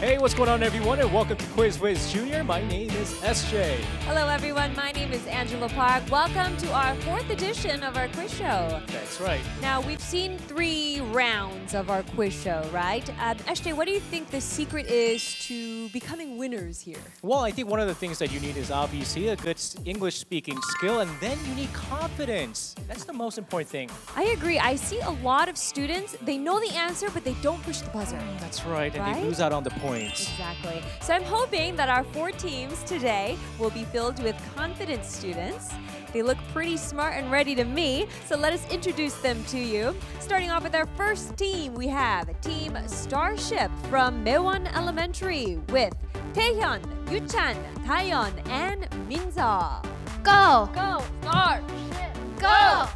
Hey, what's going on, everyone, and welcome to Whiz Junior. My name is SJ. Hello, everyone. My name is Angela Park. Welcome to our 4th edition of our quiz show. That's right. Now, we've seen 3 rounds of our quiz show, right? SJ, what do you think the secret is to becoming winners here? Well, I think one of the things that you need is obviously a good English-speaking skill, and then you need confidence. That's the most important thing. I agree. I see a lot of students, they know the answer, but they don't push the buzzer. That's right, and they lose out on the points. Exactly. So I'm hoping that our 4 teams today will be filled with confident students. They look pretty smart and ready to me, so let us introduce them to you. Starting off with our first team, we have Team Starship from Maewon Elementary with Taehyun, Yuchan, Taeyeon, and Minza. Go! Go! Starship! Go!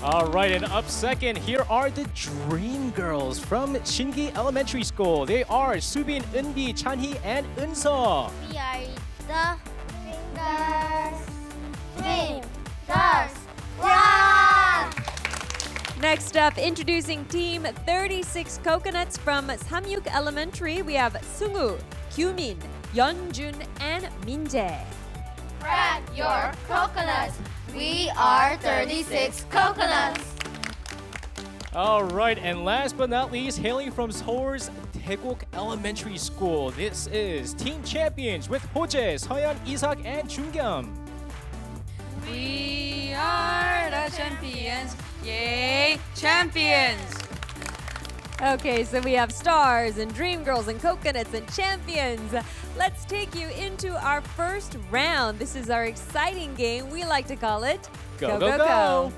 All right, and up second, here are the Dream Girls from Singi Elementary School. They are Subin, Eunbi, Chanhee, and Eunso. We are the Girls. Dream Girls. Run! Next up, introducing Team 36 Coconuts from Sahmyook Elementary, we have Sungwoo, Kyumin, Yeonjun, and Minjae. Crack your coconuts. We are 36 coconuts. All right, and last but not least, hailing from Seoul's Daegok Elementary School, this is Team Champions with Hojae, Seoyeon, Isak, and Jungyum. We are the champions. Yay, champions! Okay, so we have stars and dream girls and coconuts and champions. Let's take you into our first round. This is our exciting game. We like to call it Go, go, go!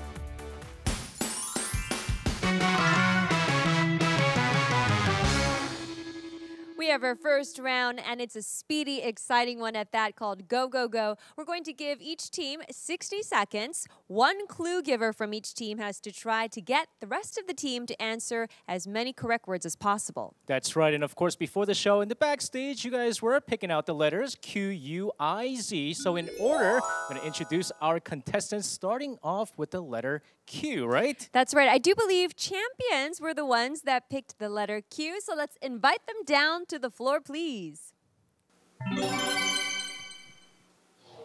We have our first round, and it's a speedy, exciting one at that, called Go, Go, Go. We're going to give each team 60 seconds. One clue giver from each team has to try to get the rest of the team to answer as many correct words as possible. That's right, and of course, before the show, in the backstage, you guys were picking out the letters Q, U, I, Z. So in order, I'm going to introduce our contestants, starting off with the letter Q, right? That's right. I do believe champions were the ones that picked the letter Q, so let's invite them down to the floor, please.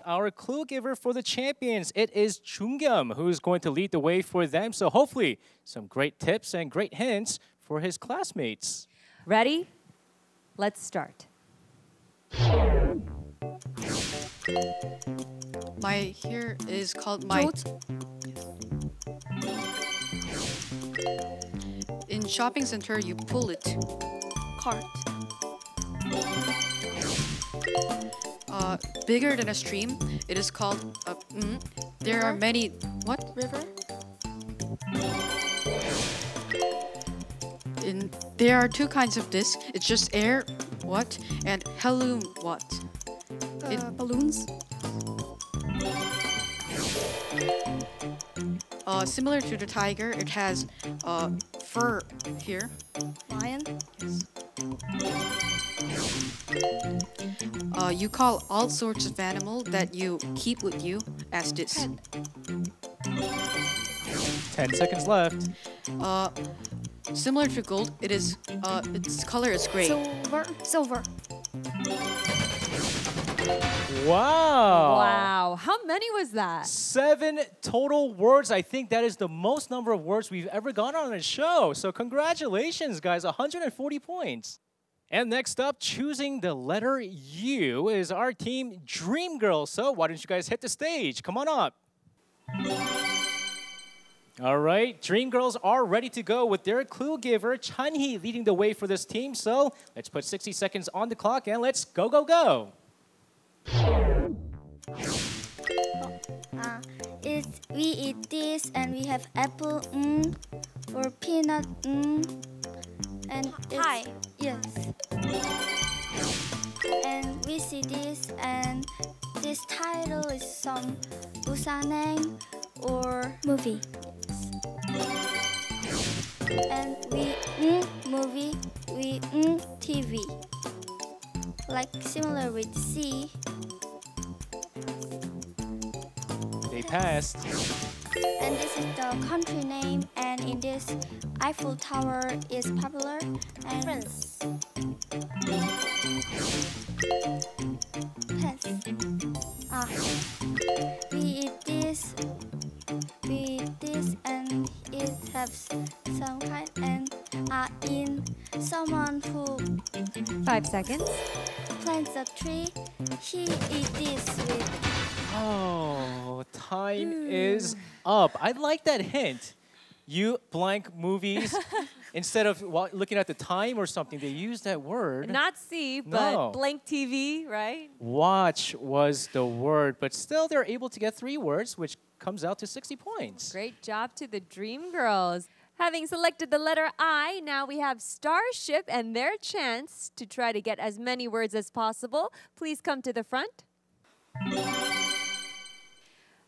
Our clue giver for the champions, it is Jungyum, who's going to lead the way for them. So hopefully, some great tips and great hints for his classmates. Ready? Let's start. My here is called my. In shopping center, you pull it. Cart. Bigger than a stream, it is called. There are many. What river? There are 2 kinds of this. It's just air, what, and helium, what. Balloons. Similar to the tiger, it has fur here. Lion. Yes. You call all sorts of animal that you keep with you as this. 10 seconds left. Similar to gold, it is its color is gray. Silver. Wow. Wow. How many was that? 7 total words. I think that is the most number of words we've ever gone on a show. So congratulations, guys. 140 points. And next up, choosing the letter U is our team Dream Girls. So why don't you guys hit the stage? Come on up. All right, Dream Girls are ready to go with their clue giver, Chanhee, leading the way for this team. So let's put 60 seconds on the clock and let's go, go, go. We eat this and we have apple or peanut and pie. Yes. And we see this and this title is some Busaneng or movie. And we movie, we TV. Like similar with C. They passed. And this is the country name, and in this Eiffel Tower is popular. And France. We eat this. We eat this, and it has some kind and in someone who 5 seconds. plants a tree. He eat this with. Oh, time is up. I like that hint. You blank movies. Instead of looking at the time or something, they use that word. Not see, but No. blank TV, right? Watch was the word, but still they're able to get 3 words, which comes out to 60 points. Great job to the Dream Girls. Having selected the letter I, now we have Starship and their chance to try to get as many words as possible. Please come to the front.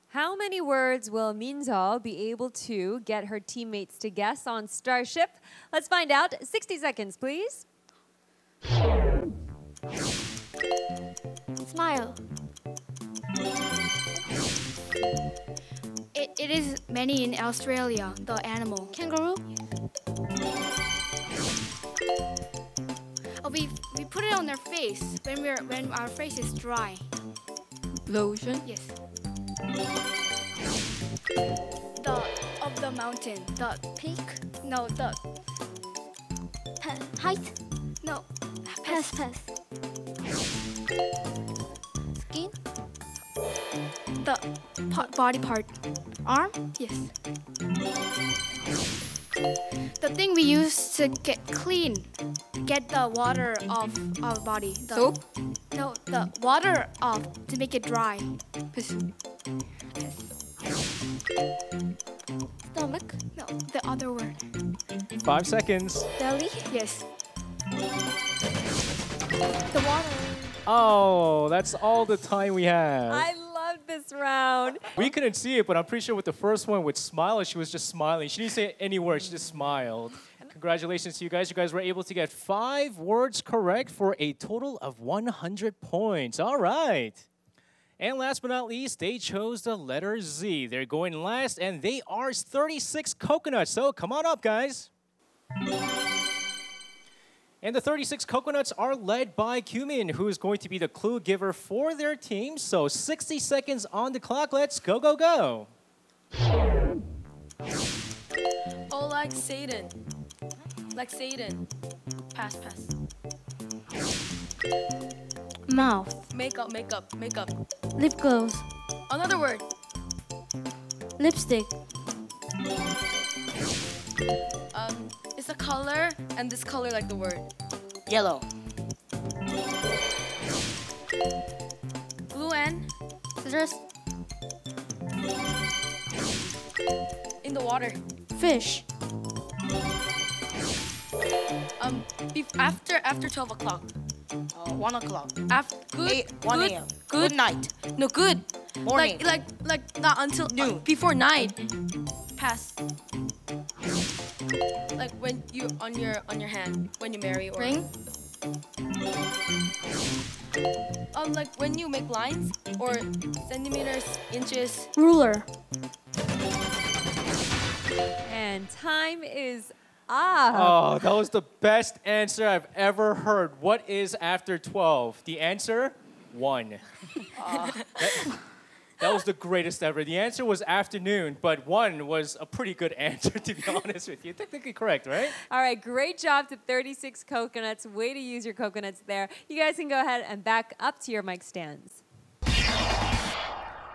How many words will Minseol be able to get her teammates to guess on Starship? Let's find out. 60 seconds, please. Smile. It is many in Australia, the animal. Kangaroo? Oh, we put it on our face when our face is dry. Lotion. Yes. Of the mountain. The peak? No, the height? No. Pass. Skin? The body part. Arm? Yes. The thing we use to get clean, get the water off our body. Soap? No, the water off to make it dry. Stomach? No, the other word. 5 seconds. Belly? Yes. The water. Oh, that's all the time we have. I love this round. We couldn't see it, but I'm pretty sure with the first one with Smile, she was just smiling. She didn't say any words, she just smiled. Congratulations to you guys. You guys were able to get 5 words correct for a total of 100 points. All right. And last but not least, they chose the letter Z. They're going last, and they are 36 coconuts. So come on up, guys. And the 36 coconuts are led by Kyumin, who is going to be the clue giver for their team. So 60 seconds on the clock. Let's go, go, go. Oh, like Satan. Like Satan. Pass. Mouth. Makeup. Lip gloss. Another word. Lipstick. It's a color, and this color like the word. Yellow. Glue and Scissors. in the water. Fish. After 12 o'clock. 1 o'clock. Good. 1 good, a.m. Good. Good night. No, good. Morning. Like not until Noon. before 9. Pass. Like when you on your hand when you marry or Ring. Like when you make lines or centimeters, inches. Ruler. And time is up. Oh, that was the best answer I've ever heard. What is after 12? The answer? 1. That was the greatest ever. The answer was afternoon, but 1 was a pretty good answer, to be honest with you. Technically correct, right? All right, great job to 36 coconuts. Way to use your coconuts there. You guys can go ahead and back up to your mic stands.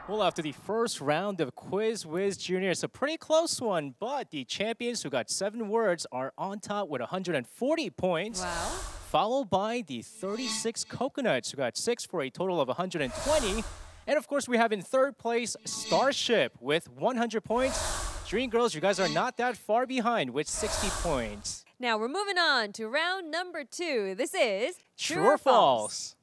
Well, after the first round of Whiz Junior, it's a pretty close one, but the champions who got 7 words are on top with 140 points. Wow. Followed by the 36 coconuts who got 6 for a total of 120. And of course, we have in third place Starship with 100 points. Dream Girls, you guys are not that far behind with 60 points. Now we're moving on to round number 2. This is True or false?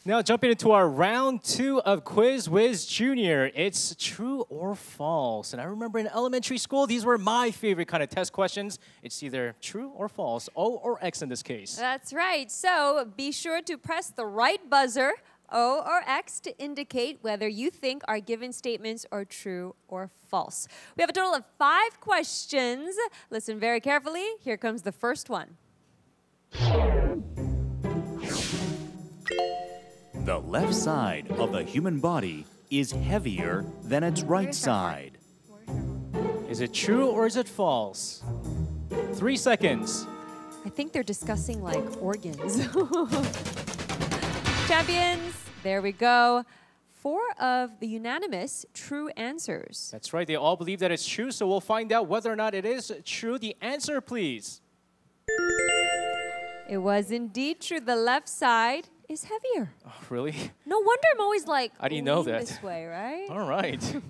Now jumping into our round 2 of Quiz Whiz Junior. It's true or false. And I remember in elementary school, these were my favorite kind of test questions. It's either true or false, O or X in this case. That's right. So be sure to press the right buzzer, O or X, to indicate whether you think our given statements are true or false. We have a total of 5 questions. Listen very carefully. Here comes the first one. The left side of the human body is heavier than its right side. Is it true or is it false? 3 seconds. I think they're discussing like organs. Champions, there we go. 4 of the unanimous true answers. That's right. They all believe that it's true, so we'll find out whether or not it is true. The answer, please. It was indeed true. The left side is heavier. Oh, really? No wonder I'm always like, I didn't know lean that. this way, right? All right.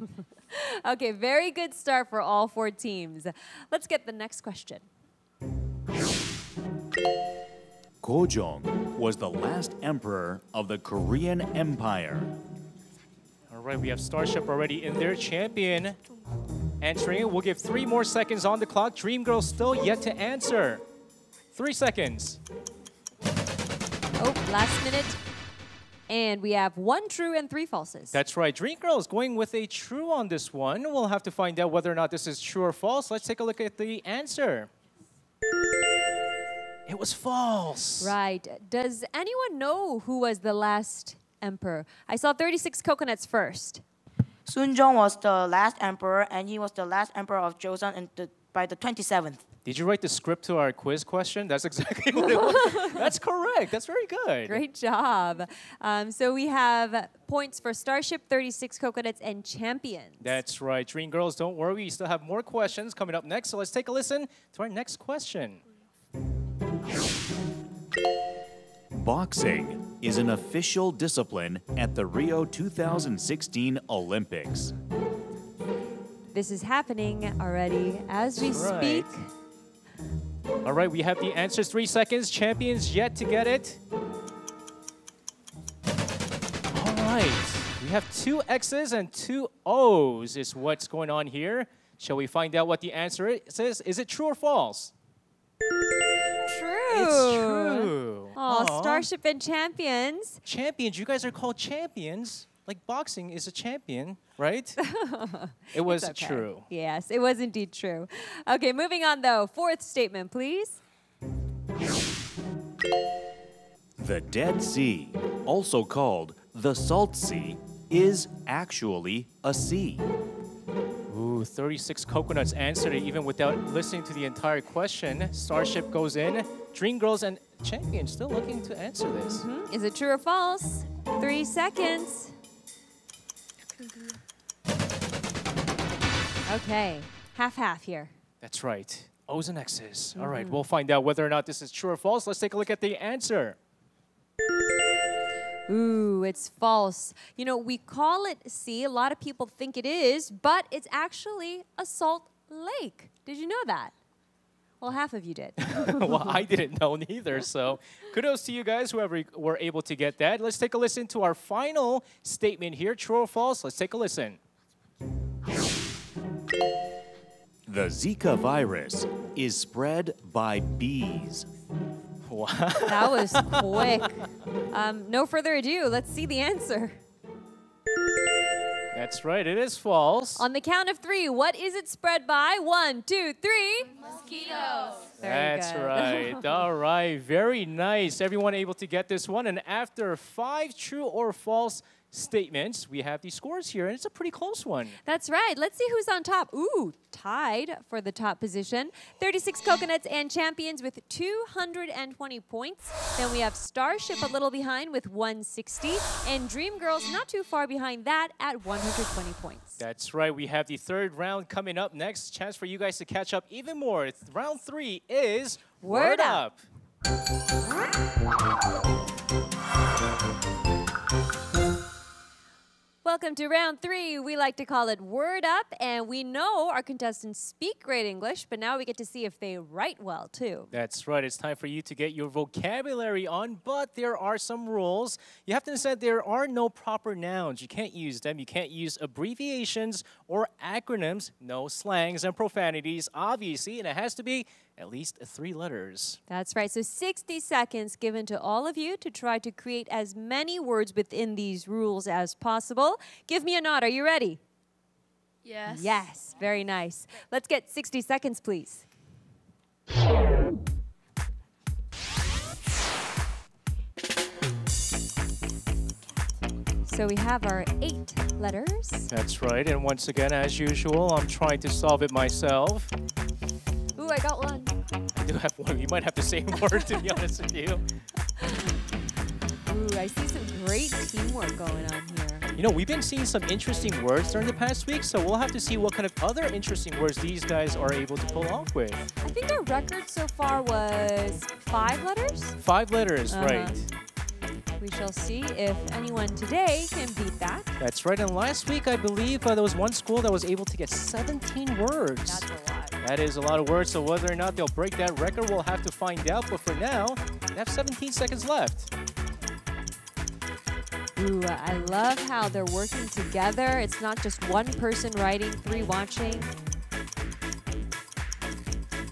Okay, very good start for all 4 teams. Let's get the next question. Gojong was the last emperor of the Korean Empire. All right, we have Starship already in there. Champion answering. We'll give 3 more seconds on the clock. Dream Girl still yet to answer. 3 seconds. Oh, last minute. And we have 1 true and 3 falses. That's right. Dream Girl is going with a true on this one. We'll have to find out whether or not this is true or false. Let's take a look at the answer. It was false. Right. Does anyone know who was the last emperor? I saw 36 coconuts first. Sunjong was the last emperor, and he was the last emperor of Joseon by the 27th. Did you write the script to our quiz question? That's exactly what it was. That's correct. That's very good. Great job. So we have points for Starship, 36 coconuts, and champions. That's right. Dream Girls, don't worry. We still have more questions coming up next. So let's take a listen to our next question. Boxing is an official discipline at the Rio 2016 Olympics. This is happening already as we That's speak. right. All right, we have the answers. 3 seconds. Champions yet to get it. All right. We have 2 X's and 2 O's is what's going on here. Shall we find out what the answer is? Is it true or false? True. It's true. Oh, Aw. Starship and champions. Champions. You guys are called champions. Like boxing is a champion, right? It was It's okay. true. Yes, it was indeed true. Okay, moving on though. 4th statement, please. The Dead Sea, also called the Salt Sea, is actually a sea. Ooh, 36 coconuts answered it even without listening to the entire question. Starship goes in. Dream Girls and Champions still looking to answer this. Is it true or false? 3 seconds. Okay, half-half here. That's right. O's and X's. All right, we'll find out whether or not this is true or false. Let's take a look at the answer. Ooh, it's false. You know, we call it sea. A lot of people think it is, but it's actually a salt lake. Did you know that? Well, half of you did. Well, I didn't know neither, so kudos to you guys, whoever were able to get that. Let's take a listen to our final statement here. True or false? Let's take a listen. The Zika virus is spread by bees. Wow. That was quick. No further ado, let's see the answer. That's right, it is false. On the count of 3, what is it spread by? 1, 2, 3. Mosquitoes. That's good. right. All right, very nice. Everyone able to get this one. And after 5 true or false statements, we have the scores here, and it's a pretty close one. That's right. Let's see who's on top. Ooh, tied for the top position. 36 coconuts and champions with 220 points. Then we have Starship a little behind with 160. And Dream Girls not too far behind that at 120 points. That's right. We have the 3rd round coming up next. Chance for you guys to catch up even more. Round 3 is Word Up. welcome to round 3. We like to call it Word Up, and we know our contestants speak great English, but now we get to see if they write well, too. That's right. It's time for you to get your vocabulary on, but there are some rules. You have to understand there are no proper nouns. You can't use them. You can't use abbreviations or acronyms. No slangs and profanities, obviously, and it has to be at least 3 letters. That's right. So 60 seconds given to all of you to try to create as many words within these rules as possible. Give me a nod. Are you ready? Yes. Yes. Very nice. Let's get 60 seconds, please. So we have our 8 letters. That's right. And once again, as usual, I'm trying to solve it myself. Ooh, I got one. I do have one. You might have the same word, to be honest with you. Ooh, I see some great teamwork going on here. You know, we've been seeing some interesting words during the past week, so we'll have to see what kind of other interesting words these guys are able to pull off with. I think our record so far was 5 letters. 5 letters, right. We shall see if anyone today can beat that. That's right. And last week, I believe there was one school that was able to get 17 words. That's a lot. That is a lot of words, so whether or not they'll break that record, we'll have to find out. But for now, they have 17 seconds left. Ooh, I love how they're working together. It's not just one person writing, 3 watching.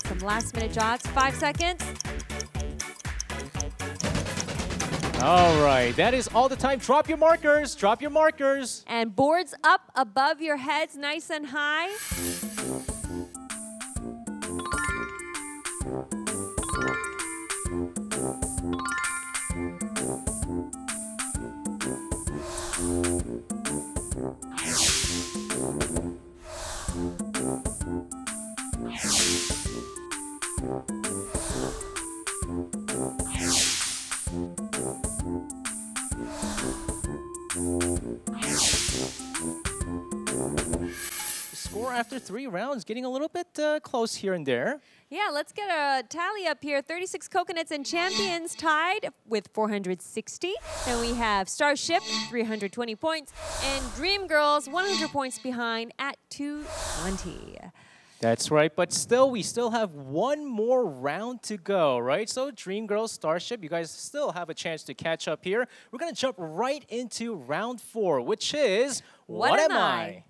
Some last-minute shots. 5 seconds. All right, that is all the time. Drop your markers. Drop your markers. And boards up above your heads, nice and high. After 3 rounds, getting a little bit close here and there. Yeah, let's get a tally up here. 36 coconuts and champions tied with 460. Then we have Starship, 320 points, and Dream Girls, 100 points behind at 220. That's right, but still, we still have one more round to go, right? So Dream Girls, Starship, you guys still have a chance to catch up here. We're going to jump right into round 4, which is What Am I?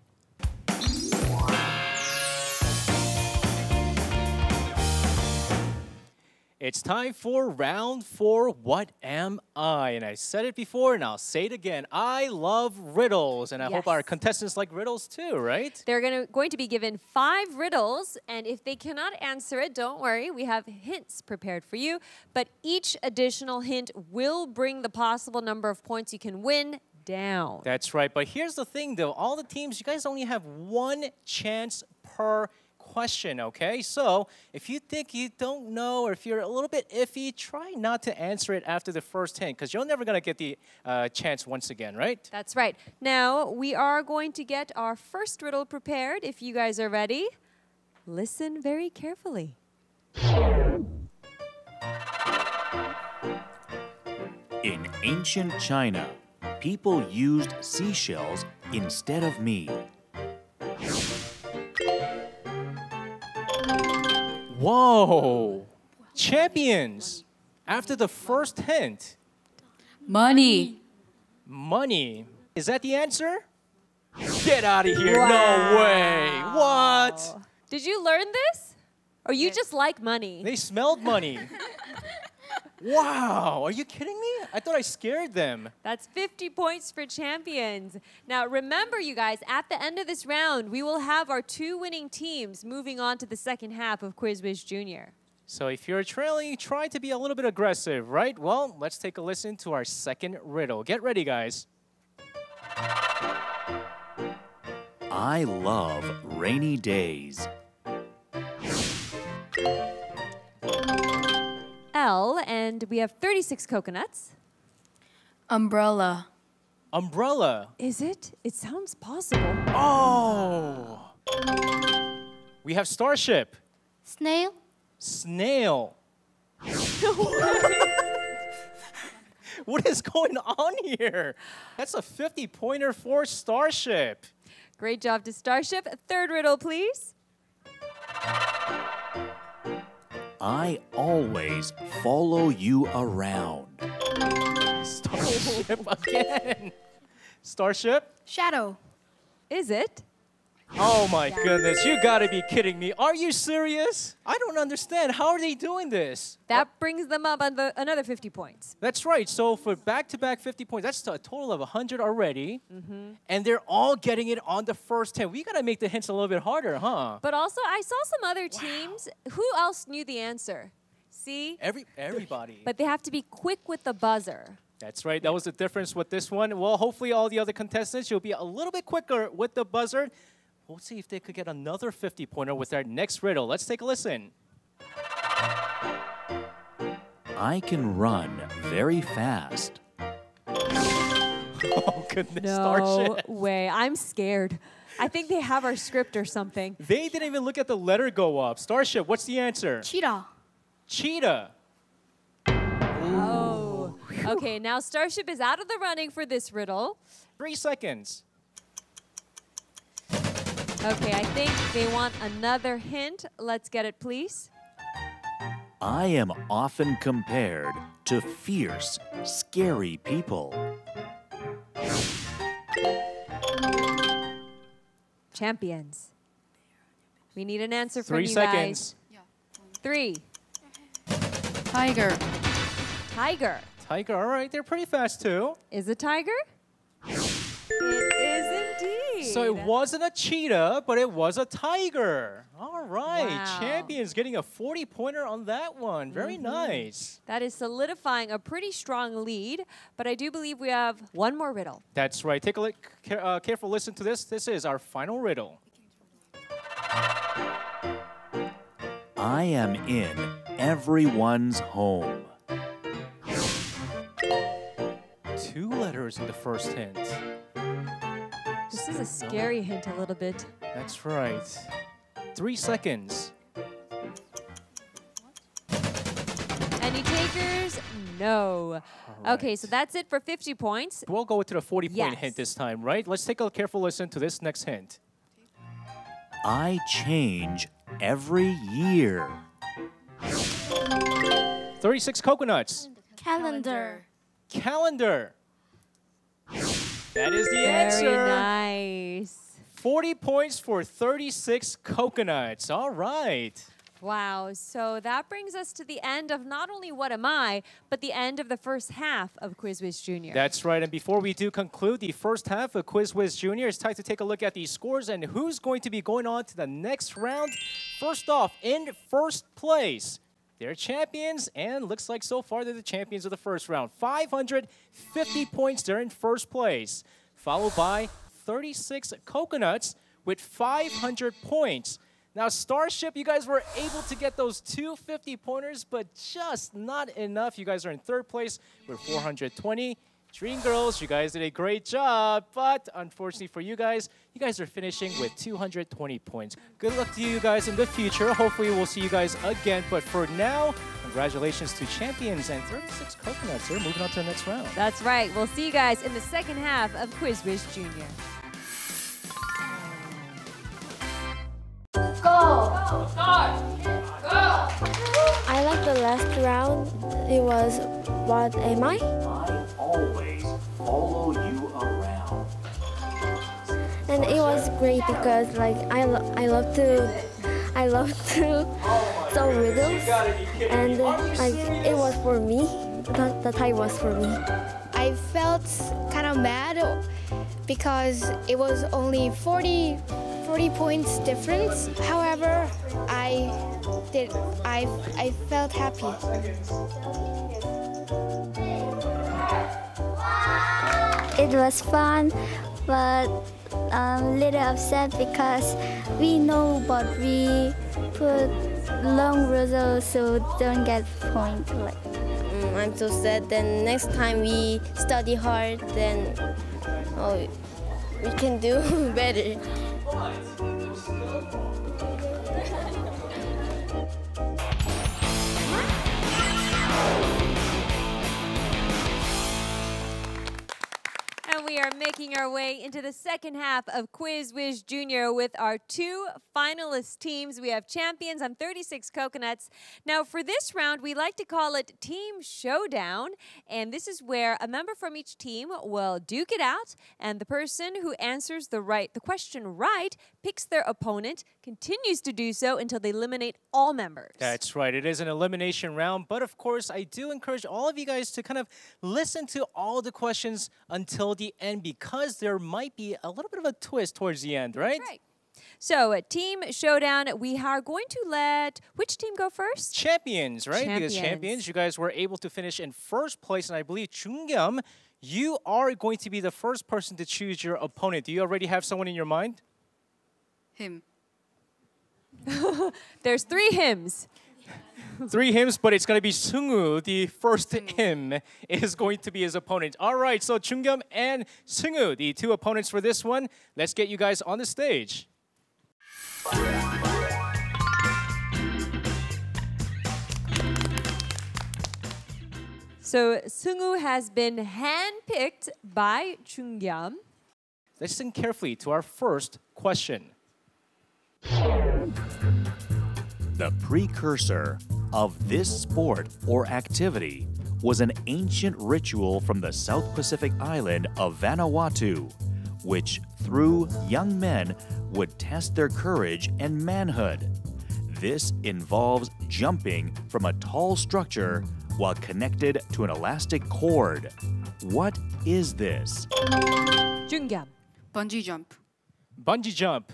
It's time for round 4, What Am I? And I said it before, and I'll say it again. I love riddles, and I hope our contestants like riddles too, right? They're going to be given 5 riddles, and if they cannot answer it, don't worry. We have hints prepared for you, but each additional hint will bring the possible number of points you can win down. That's right, but here's the thing, though. All the teams, you guys only have 1 chance per question, okay? So if you think you don't know or if you're a little bit iffy, try not to answer it after the first hint because you're never going to get the chance once again, right? That's right. Now, we are going to get our first riddle prepared. If you guys are ready, listen very carefully. In ancient China, people used seashells instead of meat. Whoa! Champions! After the first hint. Money. Money. Is that the answer? Get out of here. No way. What? Did you learn this? Or you just like money? They smelled money. Wow. Are you kidding me? I thought I scared them. That's 50 points for champions. Now, remember, you guys, at the end of this round, we will have our 2 winning teams moving on to the second half of Whiz Junior. So if you're trailing, try to be a little bit aggressive, right? Well, let's take a listen to our second riddle. Get ready, guys. I love rainy days. L, and we have 36 coconuts. Umbrella. Umbrella. Is it? It sounds possible. Oh. We have Starship. Snail. Snail. What is going on here? That's a 50-pointer for Starship. Great job to Starship. Third riddle, please. I always follow you around. Starship again. Starship? Shadow. Is it? Oh my goodness, you gotta be kidding me. Are you serious? I don't understand. How are they doing this? That brings them up on another 50 points. That's right. So for back-to-back 50 points, that's a total of 100 already. And they're all getting it on the first 10. We gotta make the hints a little bit harder, huh? But also, I saw some other teams. Who else knew the answer? See? Everybody. But they have to be quick with the buzzer. That's right. That was the difference with this one. Well, hopefully all the other contestants, you'll be a little bit quicker with the buzzer. We'll see if they could get another 50-pointer with our next riddle. Let's take a listen. I can run very fast. Oh, goodness, No Starship. way. I'm scared. I think they have our script or something. They didn't even look at the letter go up. Starship, what's the answer? Cheetah. Cheetah. Oh. Okay, now Starship is out of the running for this riddle. 3 seconds. Okay, I think they want another hint. Let's get it, please. I am often compared to fierce, scary people. Champions. We need an answer from 3 you seconds. guys. 3. Tiger. Tiger. Tiger, all right. They're pretty fast, too. Is it tiger? It is indeed. So it wasn't a cheetah, but it was a tiger. All right. Wow. Champions getting a 40-pointer on that one. Very nice. That is solidifying a pretty strong lead, but I do believe we have one more riddle. That's right. Take a look. Careful listen to this. This is our final riddle. I am in everyone's home. 2 letters in the first hint. This is a scary hint a little bit. That's right. 3 seconds. Any takers? No. All Okay, right. so that's it for 50 points. We'll go to the 40-point Yes. hint this time, right? Let's take a careful listen to this next hint. I change every year. 36 coconuts. Calendar. Calendar. That is the Very answer. nice. 40 points for 36 coconuts. All right. Wow, so that brings us to the end of not only What Am I, but the end of the first half of Quiz Whiz Junior. That's right. And before we do conclude the first half of Quiz Whiz Junior, it's time to take a look at the scores and who's going to be going on to the next round. First off, in first place, they're champions, and looks like so far they're the champions of the first round. 550 points, they're in first place, followed by 36 coconuts with 500 points. Now, Starship, you guys were able to get those 250 pointers, but just not enough. You guys are in third place with 420. Dream Girls, you guys did a great job, but unfortunately for you guys are finishing with 220 points. Good luck to you guys in the future. Hopefully we'll see you guys again, but for now, congratulations to champions and 36 coconuts. They're moving on to the next round. That's right. We'll see you guys in the second half of Quiz Whiz Junior. I like the last round. It was What Am I? I always follow you around. And it was great because like I love to solve riddles, and like it was for me. The time was for me. I felt kind of mad because it was only 40 points difference. However, I felt happy. It was fun, but a little upset because we know but we put long riddles so don't get point. Like. I'm so sad. Then next time we study hard, then we can do better. And we are making our way into the second half of Whiz Junior with our two finalist teams. We have champions on 36 coconuts. Now, for this round, we like to call it Team Showdown. And this is where a member from each team will duke it out. And the person who answers the question right picks their opponent, continues to do so until they eliminate all members. That's right. It is an elimination round. But of course, I do encourage all of you guys to kind of listen to all the questions until the end, because there might be a little bit of a twist towards the end, right? Right. So, Team Showdown, we are going to let which team go first? Champions, right? Because champions, you guys were able to finish in first place, and I believe Chungkyum, you are going to be the first person to choose your opponent. Do you already have someone in your mind? Him. There's 3 hymns. 3 hymns, but it's going to be Seungwoo. The first hymn is going to be his opponent. All right, so Chungkyum and Seungwoo, the 2 opponents for this one. Let's get you guys on the stage. So Seungwoo has been handpicked by Chungkyum. Listen carefully to our first question. The precursor of this sport or activity was an ancient ritual from the South Pacific island of Vanuatu, which, through young men, would test their courage and manhood. This involves jumping from a tall structure while connected to an elastic cord. What is this? Chungkyum. Bungee jump. Bungee jump.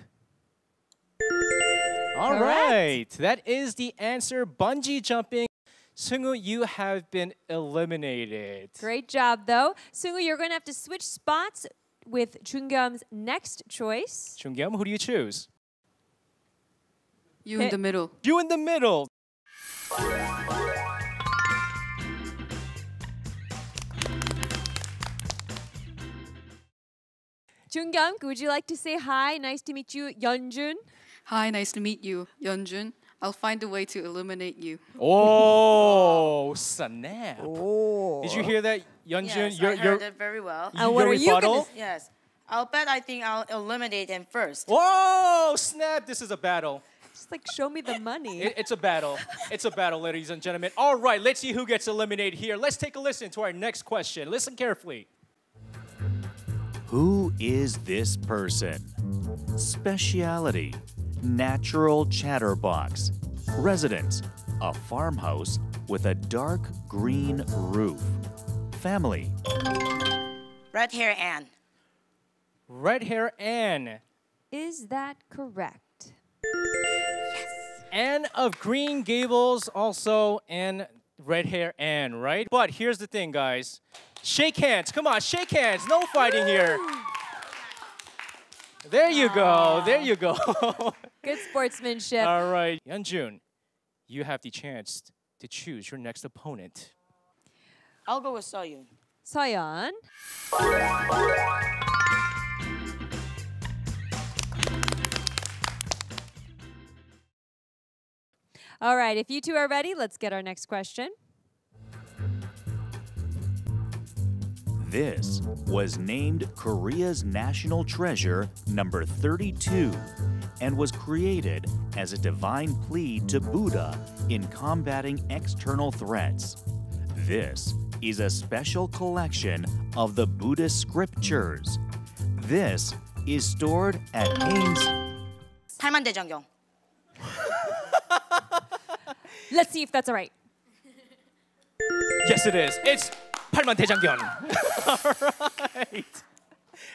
All right, that is the answer, bungee jumping. Seungwoo, you have been eliminated. Great job, though. Seungwoo, you're going to have to switch spots with Chungkyum's next choice. Chungkyum, who do you choose? You in the middle. You in the middle. Chungkyum, would you like to say hi? Nice to meet you, Yeonjun. Hi, nice to meet you, Yeonjun. I'll find a way to eliminate you. Oh, snap. Oh. Did you hear that, Yeonjun? Yes, I heard it very well. And what are you going to... Yes. I think I'll eliminate him first. Whoa, snap. This is a battle. Just like, show me the money. It's a battle. It's a battle, ladies and gentlemen. All right, let's see who gets eliminated here. Let's take a listen to our next question. Listen carefully. Who is this person? Speciality: natural chatterbox. Residence: a farmhouse with a dark green roof. Family: Red hair Anne. Red hair Anne. Is that correct? Yes. Anne of Green Gables, also Anne, red hair Anne, right? But here's the thing, guys. Shake hands. Come on, shake hands. No fighting here. There you go. There you go. Good sportsmanship. All right. Yeonjun, you have the chance to choose your next opponent. I'll go with Soyun. Soyeon. All right, if you two are ready, let's get our next question. This was named Korea's national treasure number 32 and was created as a divine plea to Buddha in combating external threats. This is a special collection of the Buddhist scriptures. This is stored at Haines. 팔만대장경. Let's see if that's all right. Yes, it is. It's 팔만대장경. All right.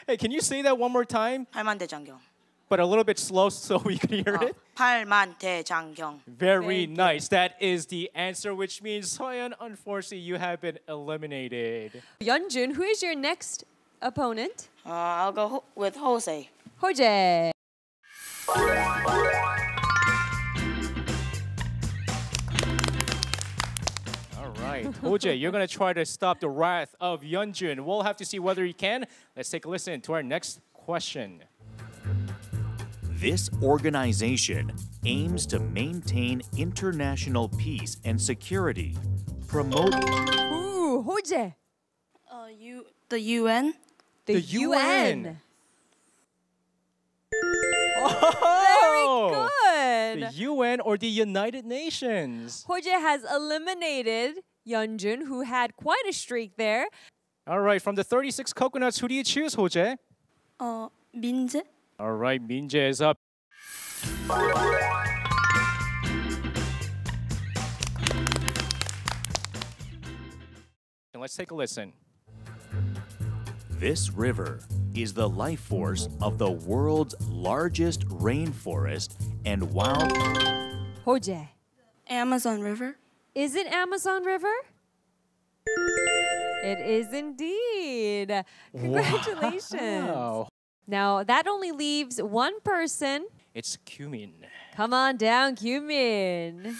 Hey, can you say that one more time? 팔만대장경. But a little bit slow so we can hear it. 팔만대장경. Very nice. That is the answer, which means, Soyeon, unfortunately, you have been eliminated. Yeonjun, who is your next opponent? I'll go with Jose. Hojae. Hojae, you're going to try to stop the wrath of Yeonjun. We'll have to see whether he can. Let's take a listen to our next question. This organization aims to maintain international peace and security, promote... Ooh, Hojae. The UN. The UN. Very good. The UN or the United Nations. Hoje has eliminated Yeonjun, who had quite a streak there. All right, from the 36 coconuts, who do you choose, Hoje? 민재. All right, Minje is up. And let's take a listen. This river is the life force of the world's largest rainforest and wild. Hoje. Amazon River. Is it Amazon River? It is indeed. Congratulations. Wow. Now, that only leaves one person. It's Cumin. Come on down, Cumin.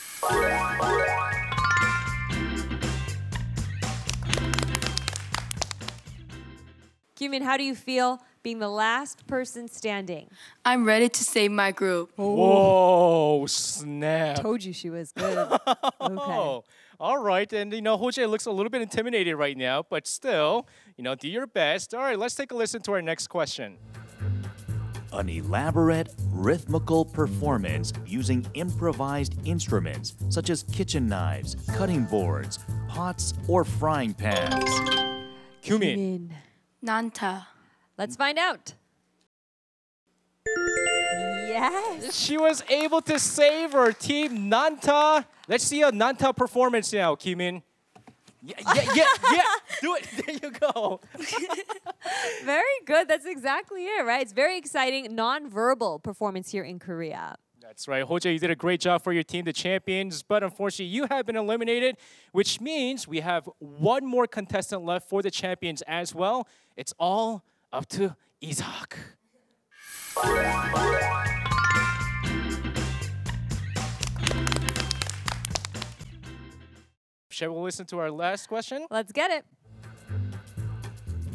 Cumin, how do you feel being the last person standing? I'm ready to save my group. Whoa, snap. Told you she was good. Okay. Oh, all right. And, Hoje looks a little bit intimidated right now, but still, do your best. All right, let's take a listen to our next question. An elaborate, rhythmical performance using improvised instruments such as kitchen knives, cutting boards, pots, or frying pans. Cumin. Nanta. Let's find out. Yes. She was able to save her team, Nanta. Let's see a Nanta performance now, Cumin. Yeah. Do it. There you go. Very good. That's exactly it, right? It's very exciting non-verbal performance here in Korea. That's right. Hoje, you did a great job for your team, the champions. But unfortunately, you have been eliminated, which means we have one more contestant left for the champions as well. It's all up to Isaac. Shall we listen to our last question? Let's get it.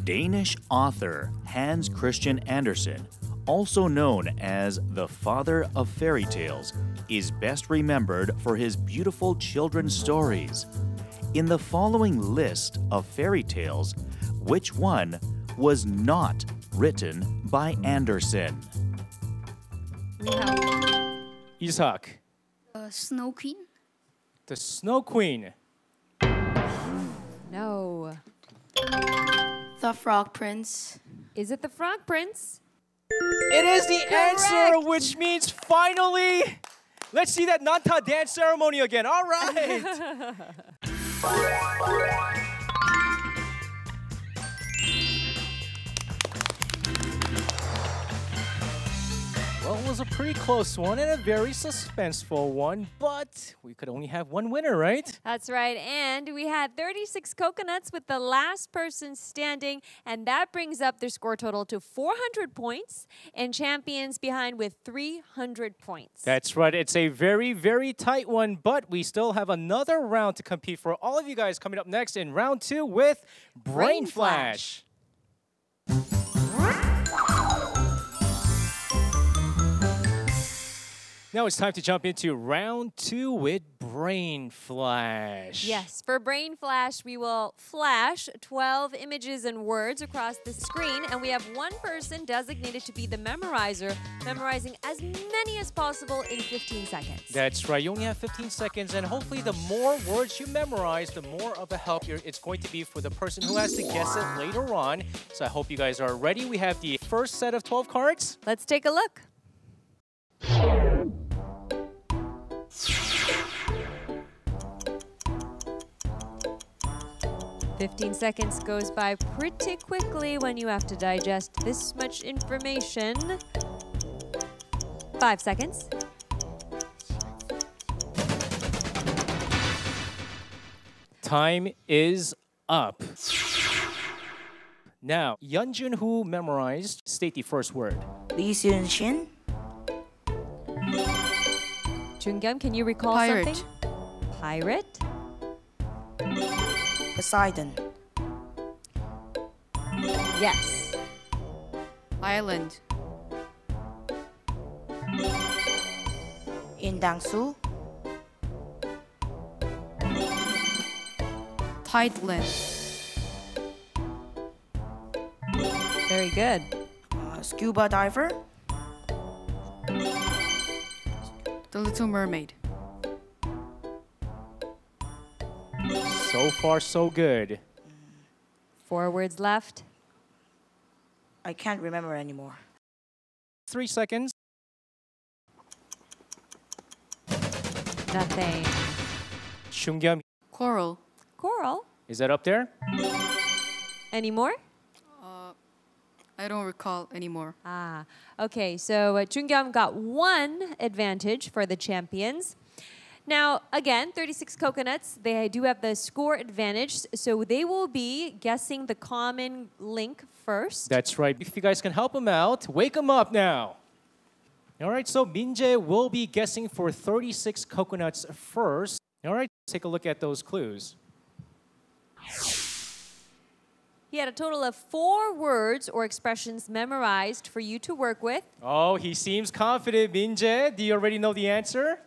Danish author Hans Christian Andersen, also known as the father of fairy tales, is best remembered for his beautiful children's stories. In the following list of fairy tales, which one was not written by Andersen? Isaac. Snow Queen. The Snow Queen. No. The Frog Prince. Is it the Frog Prince? It is the answer, which means finally, let's see that Nanta dance ceremony again. All right. Well, it was a pretty close one and a very suspenseful one, but we could only have one winner, right? That's right. And we had 36 coconuts with the last person standing, and that brings up their score total to 400 points, and champions behind with 300 points. That's right. It's a very, very tight one, but we still have another round to compete for all of you guys coming up next in round 2 with Brain Flash. Now it's time to jump into round 2 with Brain Flash. Yes, for Brain Flash, we will flash 12 images and words across the screen, and we have one person designated to be the memorizer, memorizing as many as possible in 15 seconds. That's right. You only have 15 seconds, and hopefully the more words you memorize, the more of a help it's going to be for the person who has to guess it later on. So I hope you guys are ready. We have the first set of 12 cards. Let's take a look. 15 seconds goes by pretty quickly when you have to digest this much information. 5 seconds. Time is up. Now, Yeonjun, who memorized, state the first word. Lee Seun-shin. Jungyum, can you recall Pirate. something? Pirate. Poseidon. Yes. Island. Indangsu. Tideland. Very good. Scuba diver. The Little Mermaid. So far, so good. 4 words left. I can't remember anymore. 3 seconds. Nothing. Chungyam, Coral. Coral. is that up there? Any more? I don't recall anymore. Ah, okay. So Chungyam got 1 advantage for the champions. Now, again, 36 coconuts. They do have the score advantage, so they will be guessing the common link first. That's right. If you guys can help him out, wake him up now. All right, so Minjae will be guessing for 36 coconuts first. All right, take a look at those clues. He had a total of 4 words or expressions memorized for you to work with. Oh, he seems confident. Minjae, do you already know the answer?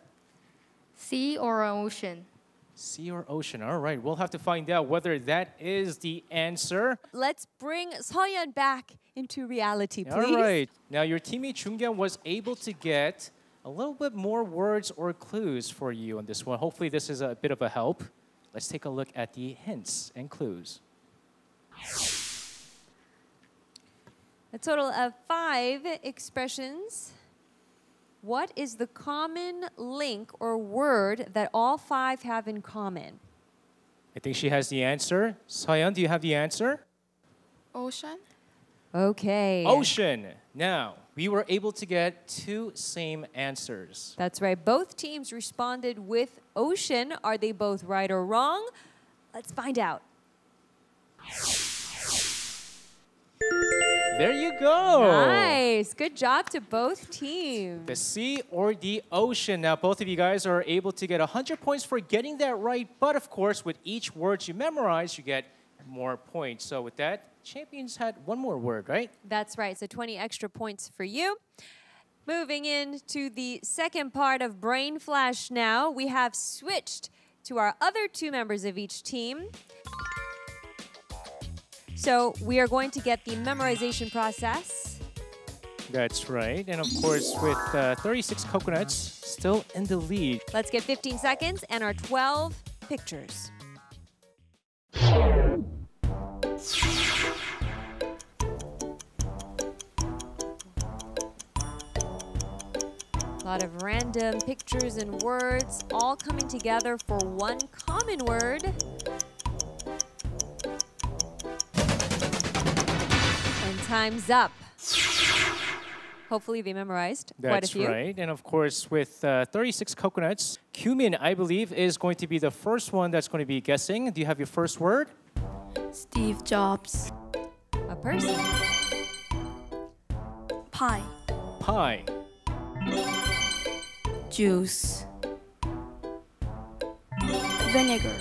Sea or ocean? Sea or ocean. All right, we'll have to find out whether that is the answer. Let's bring Seoyeon back into reality, please. All right. Now, your teammate Chungyam was able to get a little bit more words or clues for you on this one. Hopefully, this is a bit of a help. Let's take a look at the hints and clues. A total of 5 expressions. What is the common link or word that all 5 have in common? I think she has the answer. Seoyeon, do you have the answer? Ocean? Okay. Ocean. Now, we were able to get 2 same answers. That's right. Both teams responded with ocean. Are they both right or wrong? Let's find out. There you go. Nice. Good job to both teams. The sea or the ocean. Now, both of you guys are able to get 100 points for getting that right. But, of course, with each word you memorize, you get more points. So with that, champions had 1 more word, right? That's right. So 20 extra points for you. Moving into the second part of Brain Flash now, we have switched to our other 2 members of each team. So we are going to get the memorization process. That's right. And of course, with 36 coconuts still in the lead. Let's get 15 seconds and our 12 pictures. A lot of random pictures and words all coming together for 1 common word. And time's up. Hopefully they memorized quite a few. That's right. And of course, with 36 coconuts, Kyumin, I believe, is going to be the first one that's going to be guessing. Do you have your first word? Steve Jobs. A person. Pie. Pie. Juice. Vinegar.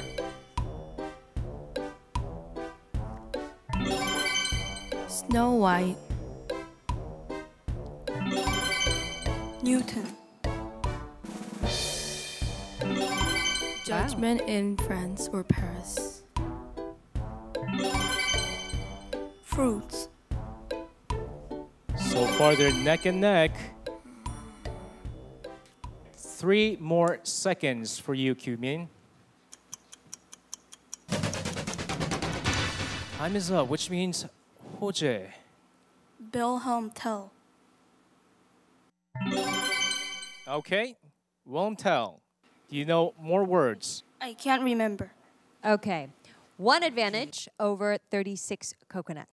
Snow White. Newton. Judgment in France or Paris. Fruits. So far, they're neck and neck. 3 more seconds for you, Kyumin. Time is up, which means Hoje. Wilhelm Tell. Okay, Wilhelm Tell. Do you know more words? I can't remember. Okay. 1 advantage over 36 coconut.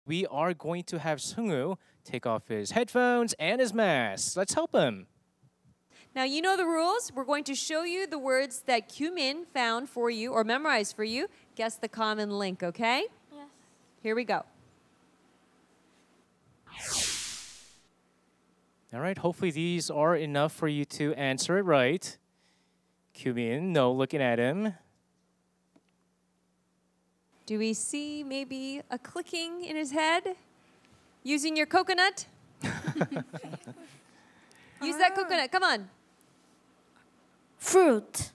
We are going to have Seungwoo take off his headphones and his mask. Let's help him. Now, you know the rules. We're going to show you the words that Kyumin found for you or memorized for you. Guess the common link, okay? Yes. Here we go. All right, hopefully these are enough for you to answer it right. Kyumin, no looking at him. Do we see maybe a clicking in his head? Using your coconut? Use that coconut, come on. Fruit.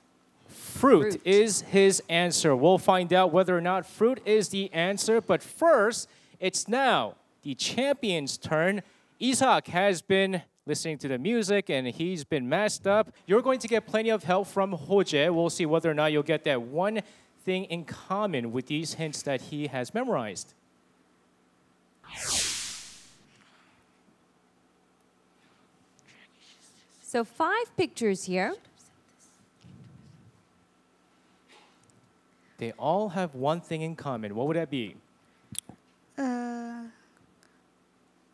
Fruit is his answer. We'll find out whether or not fruit is the answer. But first, it's now the champion's turn. Ishak has been listening to the music and he's been masked up. You're going to get plenty of help from Hoje. We'll see whether or not you'll get that one thing in common with these hints that he has memorized. So 5 pictures here. They all have one thing in common. What would that be?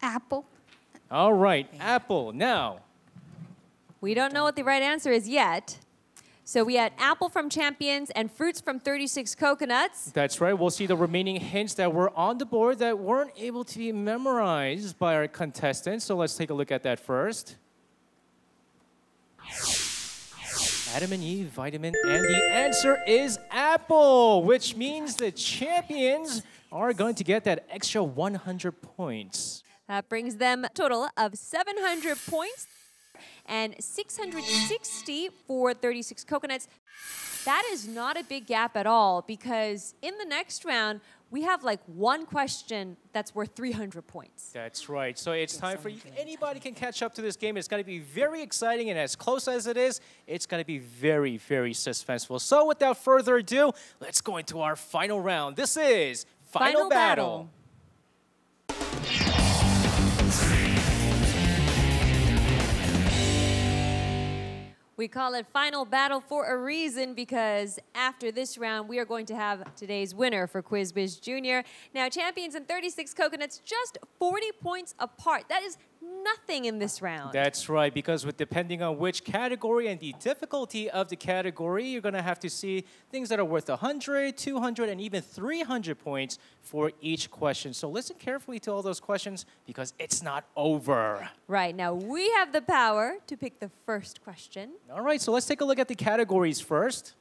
Apple. All right, apple. Now, We don't know what the right answer is yet. So we had apple from Champions and fruits from 36 Coconuts. that's right. We'll see the remaining hints that were on the board that weren't able to be memorized by our contestants. So let's take a look at that first. Adam and Eve, vitamin, and the answer is apple, which means the champions are going to get that extra 100 points. That brings them a total of 700 points and 660 for 36 Coconuts. That is not a big gap at all because in the next round, we have like one question that's worth 300 points. That's right. So it's time for you. Anybody can catch up to this game. It's going to be very exciting, and as close as it is, it's going to be very, very suspenseful. So without further ado, let's go into our final round. This is Final Battle. We call it Final Battle for a reason because after this round, we are going to have today's winner for Whiz Junior. Now, Champions and 36 Coconuts just 40 points apart. That is nothing in this round. That's right, because depending on which category and the difficulty of the category, you're going to have to see things that are worth 100, 200, and even 300 points for each question. So listen carefully to all those questions because it's not over. Right, now we have the power to pick the first question. All right, so let's take a look at the categories first.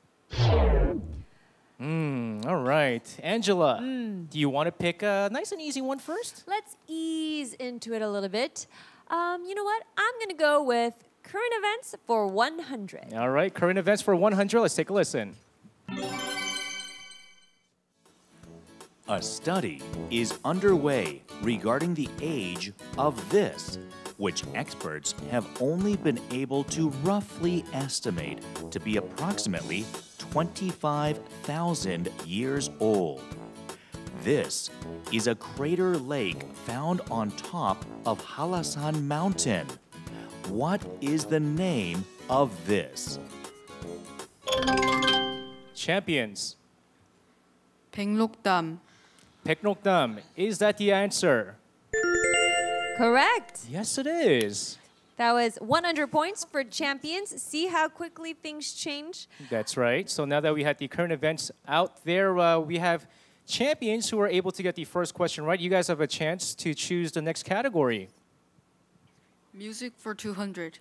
All right. Angela, do you want to pick a nice and easy one first? Let's ease into it a little bit. You know what? I'm going to go with current events for 100. All right, current events for 100. Let's take a listen. A study is underway regarding the age of this, which experts have only been able to roughly estimate to be approximately 25,000 years old. This is a crater lake found on top of Halasan Mountain. What is the name of this? Champions. 백록담. Peknokdam. Is that the answer? Correct. Yes, it is. That was 100 points for Champions. See how quickly things change? That's right. So now that we had the current events out there, we have Champions who are able to get the first question right. You guys have a chance to choose the next category. Music for 200.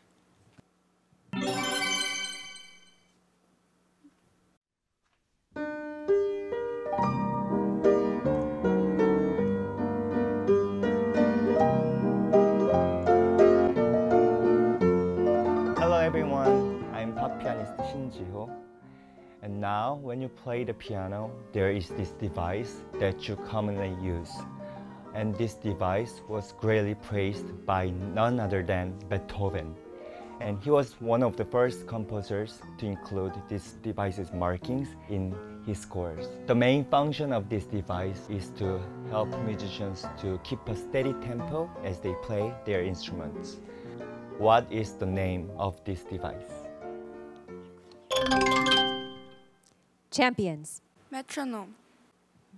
Hello everyone, I'm pop pianist Singi. And now when you play the piano, there is this device that you commonly use. And this device was greatly praised by none other than Beethoven. And he was one of the first composers to include this device's markings in his scores. The main function of this device is to help musicians to keep a steady tempo as they play their instruments. What is the name of this device? Champions. Metronome.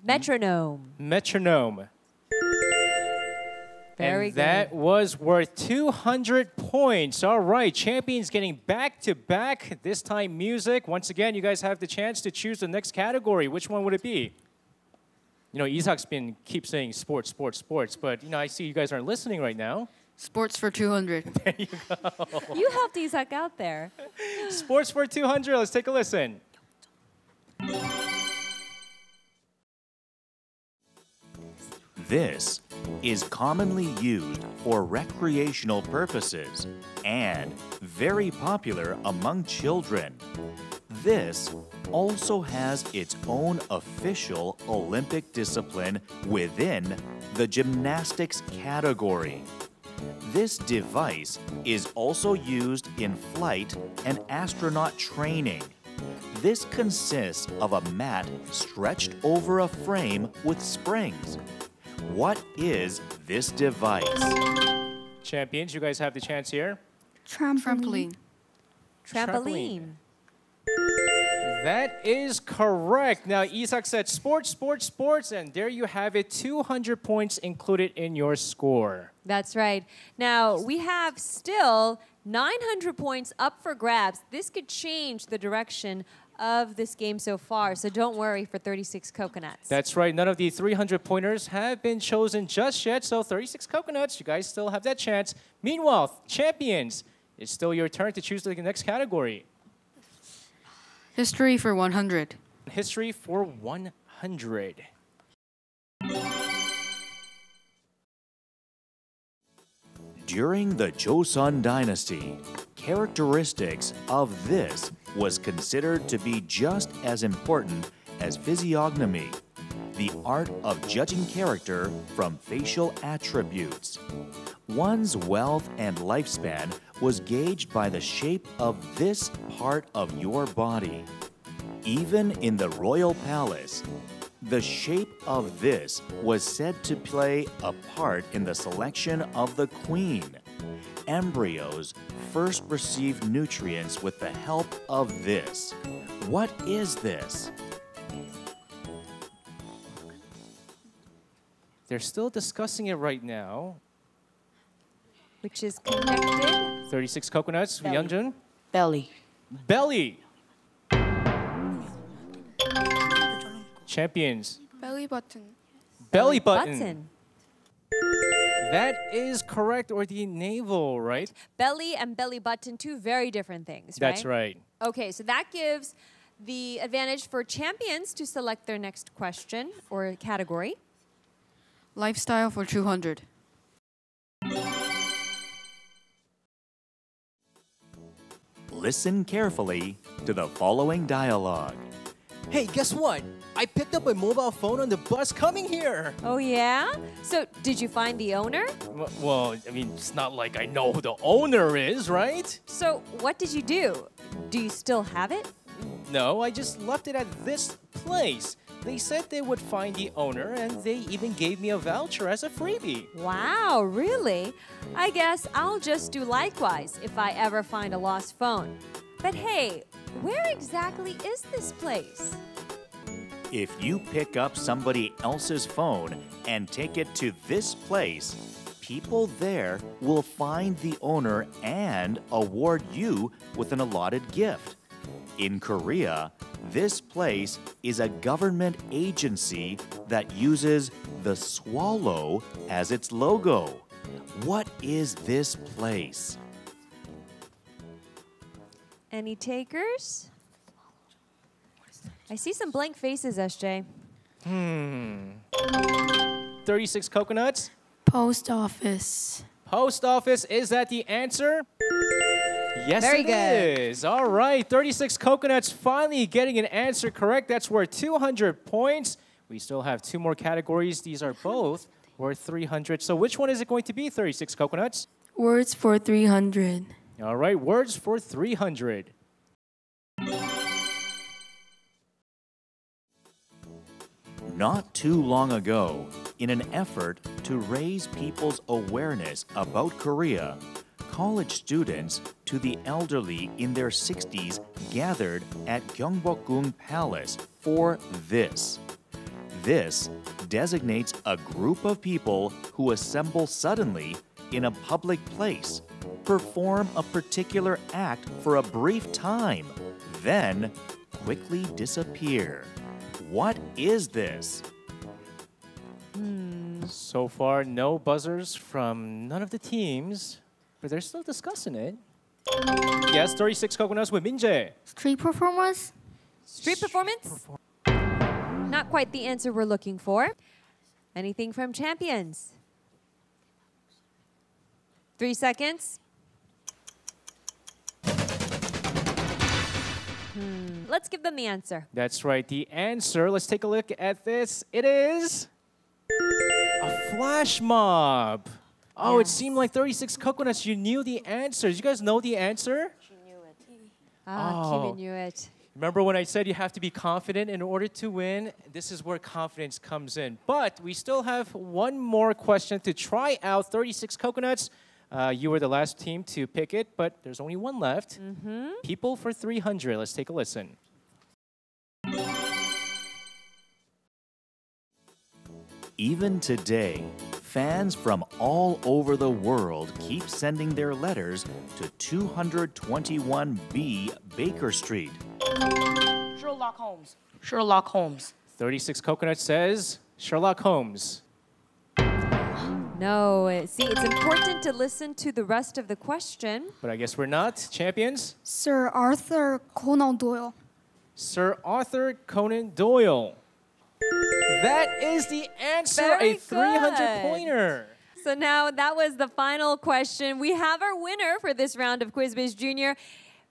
Metronome. Metronome. Very and that good. was worth 200 points. All right, Champions getting back-to-back, this time music. Once again, you guys have the chance to choose the next category. Which one would it be? You know, Isak's keep saying sports, sports, sports, but you know, I see you guys aren't listening right now. Sports for 200. There you go. You helped Isak out there. Sports for 200. Let's take a listen. This is commonly used for recreational purposes and very popular among children. This also has its own official Olympic discipline within the gymnastics category. This device is also used in flight and astronaut training. This consists of a mat stretched over a frame with springs. What is this device? Champions, you guys have the chance here. Trampoline. Trampoline. That is correct. Now, Isak said sports, sports, sports, and there you have it, 200 points included in your score. That's right. Now, we have still 900 points up for grabs. This could change the direction of this game so far, so don't worry for 36 coconuts. That's right. None of the 300 pointers have been chosen just yet, so 36 coconuts, you guys still have that chance. Meanwhile, champions, it's still your turn to choose the next category. History for 100. History for 100. During the Joseon dynasty, characteristics of this was considered to be just as important as physiognomy, the art of judging character from facial attributes. One's wealth and lifespan was gauged by the shape of this part of your body. Even in the royal palace, the shape of this was said to play a part in the selection of the queen. Embryos first received nutrients with the help of this. What is this? They're still discussing it right now. Which is connected. 36 coconuts, Yeonjun. Belly. Belly. Champions. Belly button. Belly button. That is correct, or the navel, right? Belly and belly button, two very different things, right? That's right. Okay, so that gives the advantage for champions to select their next question or category. Lifestyle for 200. Listen carefully to the following dialogue. Hey, guess what? I picked up a mobile phone on the bus coming here. Oh, yeah? So, did you find the owner? Well, I mean, it's not like I know who the owner is, right? So, what did you do? Do you still have it? No, I just left it at this place. They said they would find the owner, and they even gave me a voucher as a freebie. Wow, really? I guess I'll just do likewise if I ever find a lost phone. But hey, where exactly is this place? If you pick up somebody else's phone and take it to this place, people there will find the owner and award you with an allotted gift. In Korea, this place is a government agency that uses the swallow as its logo. What is this place? Any takers? I see some blank faces, SJ. 36 coconuts. Post office. Post office, is that the answer? Yes, Very it good. is. All right, 36 coconuts finally getting an answer correct. That's worth 200 points. We still have two more categories. These are both worth 300. So which one is it going to be, 36 coconuts? Words for 300. All right, words for 300. Not too long ago, in an effort to raise people's awareness about Korea, college students to the elderly in their 60s gathered at Gyeongbokgung Palace for this. This designates a group of people who assemble suddenly in a public place, perform a particular act for a brief time, then quickly disappear. What is this? So far, no buzzers from none of the teams, but they're still discussing it. Yes, 36 coconuts with Minjae. Street performance? Street performance? Not quite the answer we're looking for. Anything from champions? 3 seconds. Let's give them the answer. That's right, the answer. Let's take a look at this. It is... A flash mob. Oh, it seemed like 36 coconuts. You knew the answer. Did you guys know the answer? She knew it. Kimi knew it. Remember when I said you have to be confident in order to win? This is where confidence comes in. But we still have one more question to try out 36 coconuts. You were the last team to pick it, but there's only one left. People for 300. Let's take a listen. Even today, fans from all over the world keep sending their letters to 221B Baker Street. Sherlock Holmes. Sherlock Holmes. 36 Coconuts says Sherlock Holmes. No, see, it's important to listen to the rest of the question. But I guess we're not champions. Sir Arthur Conan Doyle. Sir Arthur Conan Doyle. That is the answer, Very a 300-pointer. So now that was the final question. We have our winner for this round of Whiz Junior.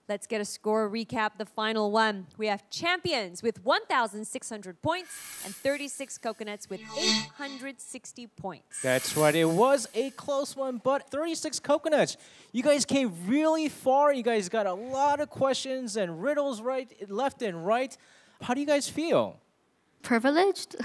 Let's get a score recap, the final one. We have champions with 1,600 points and 36 coconuts with 860 points. That's right. It was a close one, but 36 coconuts. You guys came really far. You guys got a lot of questions and riddles right, left and right. How do you guys feel? Privileged?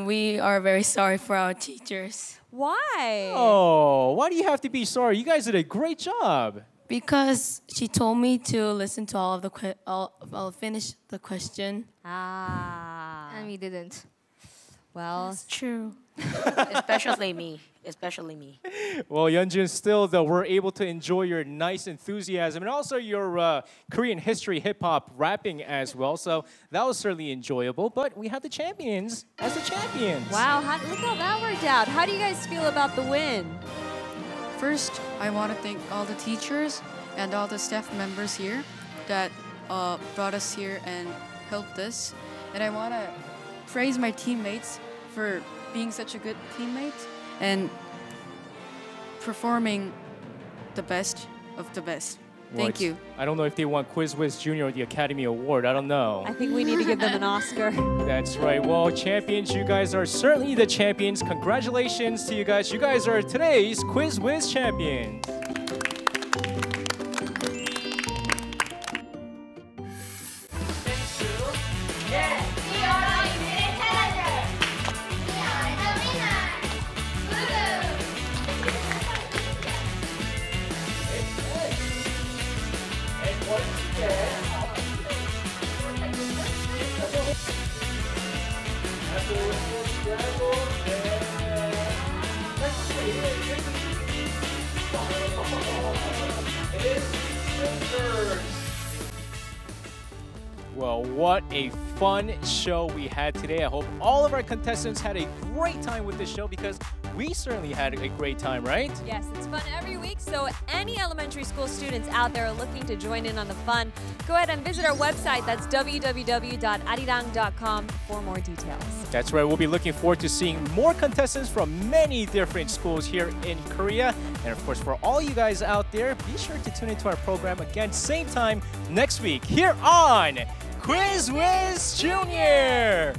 We are very sorry for our teachers. Why? Oh, why do you have to be sorry? You guys did a great job. Because she told me to listen to all of the I'll finish the question. And we didn't. Well, it's true. Especially me. Especially me. Well, Yeonjun, still though, we're able to enjoy your nice enthusiasm and also your Korean history, hip-hop, rapping as well. So that was certainly enjoyable. But we have the champions as the champions. Wow, look how that worked out. How do you guys feel about the win? First, I want to thank all the teachers and all the staff members here that brought us here and helped us. And I want to praise my teammates for being such a good teammate and performing the best of the best. Thank you. I don't know if they want Whiz Junior or the Academy Award. I don't know. I think we need to give them an Oscar. That's right. Well, champions, you guys are certainly the champions. Congratulations to you guys. You guys are today's Whiz champions. Well, what a fun show we had today. I hope all of our contestants had a great time with this show because we certainly had a great time, right? Yes, it's fun every week, so any elementary school students out there looking to join in on the fun, go ahead and visit our website. That's www.arirang.com for more details. That's right. We'll be looking forward to seeing more contestants from many different schools here in Korea. And of course, for all you guys out there, be sure to tune into our program again, same time next week here on Whiz Junior.